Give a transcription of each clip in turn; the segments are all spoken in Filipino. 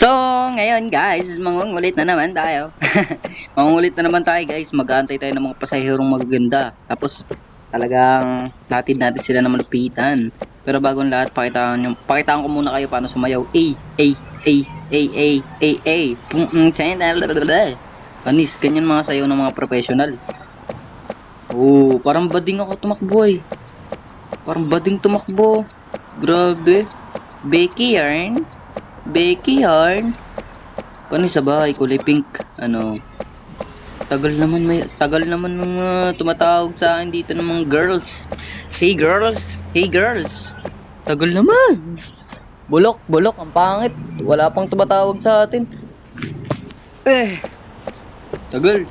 So, ngayon guys, mangungulit na naman tayo. Mangungulit na naman tayo guys. Mag-aantay tayo ng mga pasahirong magaganda. Tapos, talagang hatid natin sila ng malupitan. Pero bago ang lahat, pakitaan ko muna kayo paano sumayaw. Panis, ganyan mga sayaw ng mga professional. Oh, parang bading ako tumakbo eh. Parang bading tumakbo. Grabe. Becky yarn. Becky yarn. Paano sa bahay, kulay pink. Ano? Tagal naman ng tumatawag sa akin dito ng mga girls. Hey girls, hey girls. Tagal naman. Bulok, ang pangit. Wala pang tumatawag sa atin. Tagal.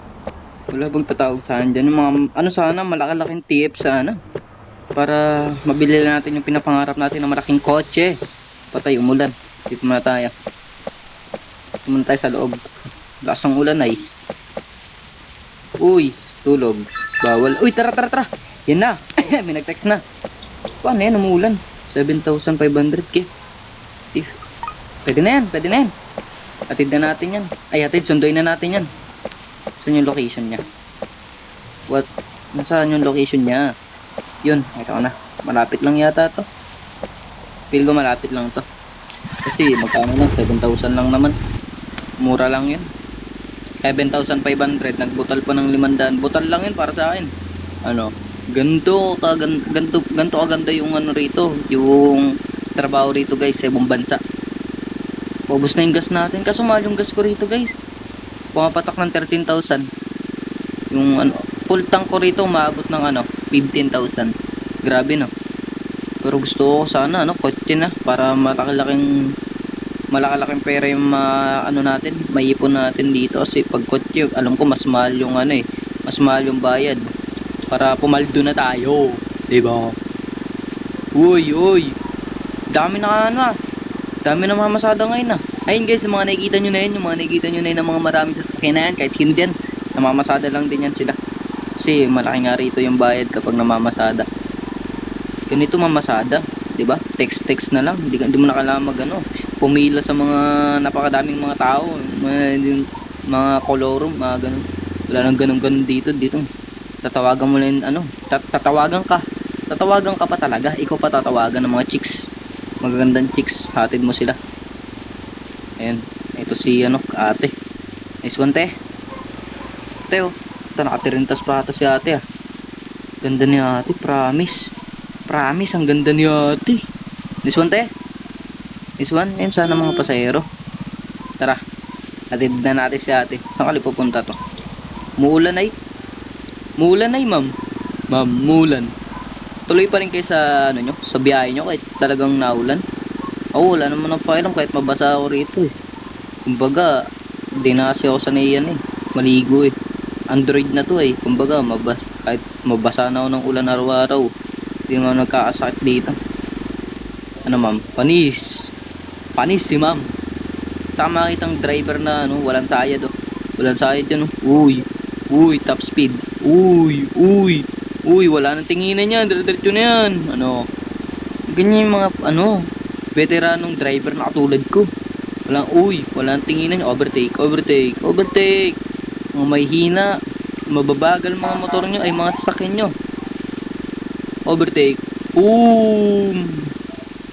Wala bang tatawag sa akin dyan. Yung mga, ano sana, malaki-laking tip sana. Para mabili natin yung pinapangarap natin ng malaking kotse. Patay, umulan. Dito muna tayo. Tumunta tayo sa loob. Lakas ng ulan ay. Uy, tulog. Bawal. Uy, tara. Yan na. May nag-text na. Paano yan, umuulan? 7,500 Pwede na yan. Hatid na natin yan. Ay, sunduin na natin yan. Saan yung location niya? What? Nasaan yung location niya? Yun, ito na. Malapit lang yata to. Feel ko malapit lang to. Kasi magkano lang, 7,000 lang naman. Mura lang yan. 7,500. Nagbutal pa ng 500. Butal lang yun para sa akin. Ano? Ganto kaganda yung ano rito. Yung trabaho rito guys sa ibang bansa. Paubos na yung gas natin. Kaso mahal yung gas ko rito guys. Pumapatak ng 13,000. Yung ano, full tank ko rito umaabot ng ano, 15,000. Grabe no. Pero gusto ko sana ano, kotse na para malaking pera yung ano natin, maipon natin dito kasi pag kotse, alam ko mas mahal yung ano eh, mas mahal yung bayad para pumaldo na tayo, diba? Uy, dami na ano, dami na mamasada ngayon ayun guys, yung mga nakikita nyo na yun, ng mga maraming sasakyan na yan, kahit hindi yan, namamasada lang din yan sila kasi malaki nga rito yung bayad kapag namamasada. Ganito mamasada, diba? Text na lang, hindi mo na kailangan pumila sa mga napakadaming mga tao, mga kolorum, mga ganun. Wala nang ganun dito. Tatawagan mo lang tatawagan ka pa talaga. Ikaw pa tatawagan ng mga chicks, magagandang chicks, hatid mo sila. Ayan, ito si ate. Nice one te. Ito nakatirintas pa ata si ate Ganda ni ate, promise, ang ganda ni ate. Nice one te. This one, ayun sana mga pasahero. Tara, hatid na natin si ate. Saan kali pupunta to? Muulan ay, ma'am. Ma'am, muulan. Tuloy pa rin kayo sa sa biyahe nyo kahit talagang naulan. Wala naman ang pakialam kahit mabasa ako rito eh. Kumbaga, di na kasi ako sanay yan eh. Maligo eh. Android na to eh. Kumbaga, kahit mabasa na ako ng ulan araw-araw, di naman nagkakasakit dito. Ano ma'am? Panis si ma'am. Saka makitang driver na walang sayad Walang sayad yan Uy, top speed. Uy, wala nang tinginan yan. Diretso na yan. Ganyan yung mga veteranong driver na katulad ko. Walang tinginan. Overtake. Mga may hina, mababagal mga motor nyo ay mga sasakyan nyo. Overtake.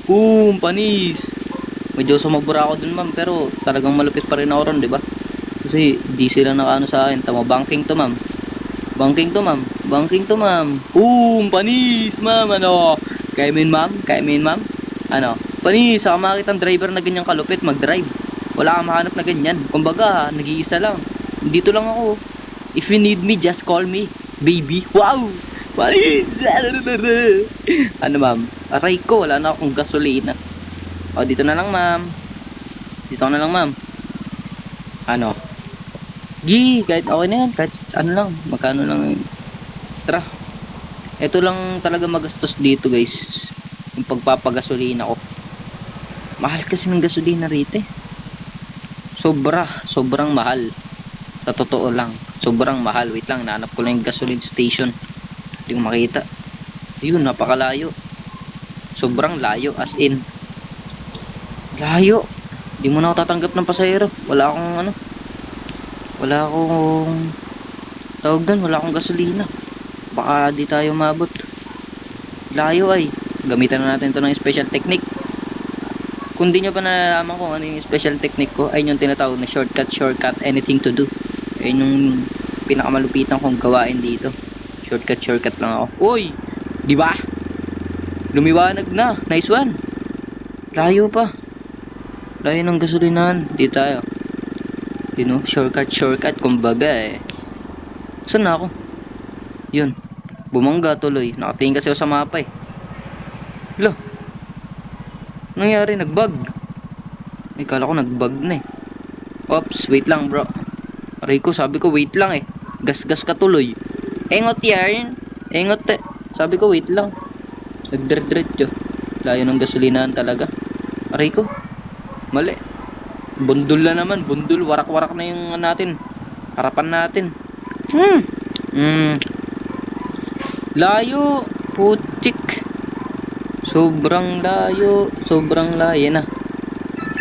Boom, panis. Medyo sumabura ako dun ma'am, pero talagang malupit pa rin ako ron, diba? Kasi di sila nakaano sa akin. Tama, banking to ma'am. Boom, panis ma'am. Kaya min ma'am. Panis, saka makita ang driver na ganyang kalupit mag-drive. Wala kang mahanap na ganyan. Kumbaga, nag-iisa lang. Dito lang ako. If you need me, just call me, baby. Wow, panis. Ma'am, aray ko, wala na akong gasolina. Dito na lang ma'am. Kahit okay na yan. Kahit lang, magkano lang. Tara. Ito lang talaga magastos dito guys. Yung pagpapagasolina ko. Mahal kasi ng gasolina rito eh. Sobrang mahal. Sa totoo lang, sobrang mahal. Wait lang, nahanap ko lang yung gasoline station. Hindi ko makita. Ayun, napakalayo. Sobrang layo, as in layo. Di mo na ako tatanggap ng pasahero. Wala akong ano. Wala akong tawag doon. Wala akong gasolina. Baka di tayo mabot. Layo ay. Gamitan na natin to ng special technique. Kung di nyo pa nalalaman kung ano yung special technique ko, ay yung tinatawag na shortcut, anything to do. Ayun yung pinakamalupitan kong gawain dito. Shortcut lang ako. Uy! Di ba? Lumiwanag na. Nice one. Layo pa. Layo ng gasolinahan. Dito tayo. You know, shortcut, kumbaga eh. Saan na ako? Yun. Bumangga tuloy. Nakatingin kasi ako sa mapa eh. Hala. Nangyari? Nagbug. Ay, kala ko nagbug na eh. Oops, wait lang bro. Aray ko, sabi ko wait lang eh. Gas-gas ka tuloy. Engot yan. Engot eh. Sabi ko wait lang. Nagdredredyo. Layo ng gasolinahan talaga. Aray ko. Mali. Bundol na naman. Bundol. Warak-warak na yung natin. Harapan natin. Layo. Putik. Sobrang layo. Sobrang layo na.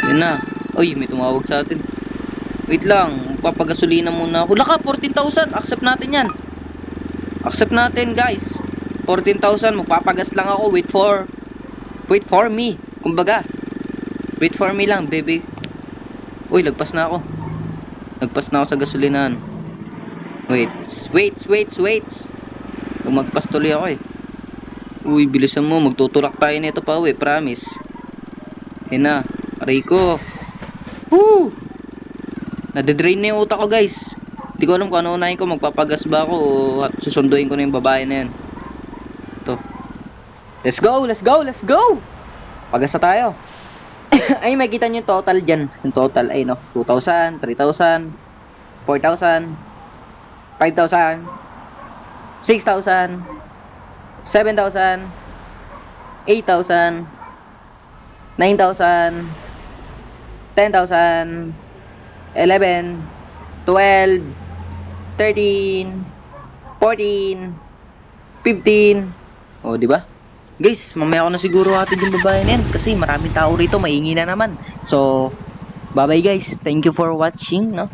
Yan na. Uy, may tumawag sa atin. Wait lang. Papagasolina muna ako. Laka, 14,000. Accept natin yan. Accept natin, guys. 14,000. Magpapagas lang ako. Wait for me. Kumbaga. Wait for me lang, baby. Uy, lagpas na ako. Lagpas na ako sa gasolinahan. Wait. Lumagpas tuloy ako eh. Uy, bilisan mo. Magtutulak tayo nito pa uwi. Promise. Yan na. Aray ko. Woo! Nade-drain na yung utak ko, guys. Hindi ko alam kung ano unahin ko. Magpapagas ba ako o susunduin ko na yung babae na yan. Ito. Let's go! Pagas na tayo. Ay, makikita nyo yung total dyan. Yung total ay no. 2,000, 3,000, 4,000, 5,000, 6,000, 7,000, 8,000, 9,000, 10,000, 11, 12, 13, 14, 15. O, di ba? Guys, mamaya ko na siguro hatid yung babae na yan kasi maraming tao rito, maingay na naman. So, bye-bye guys. Thank you for watching, no?